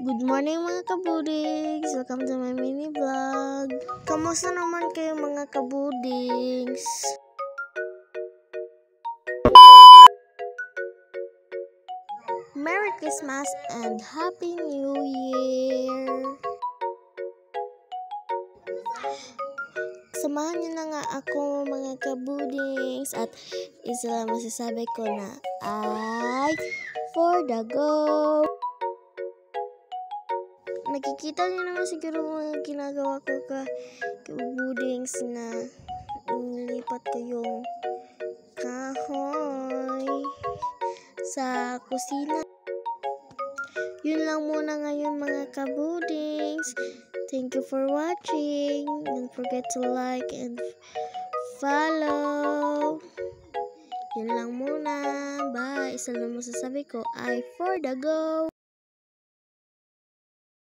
Good morning mga kabudings! Welcome to my mini vlog. Kamusta naman kayo mga kabudings? Merry Christmas and Happy New Year! Samahan niyo na nga ako mga kabudings at isa lang masasabi ko na ay for the go! Nakikita niyo naman siguro mga ginagawa ko kabudings na nilipat ko yung kahoy sa kusina. Yun lang muna ngayon mga kabudings. Thank you for watching. Don't forget to like and follow. Yun lang muna. Bye. Isa lang masasabi ko ay for the go.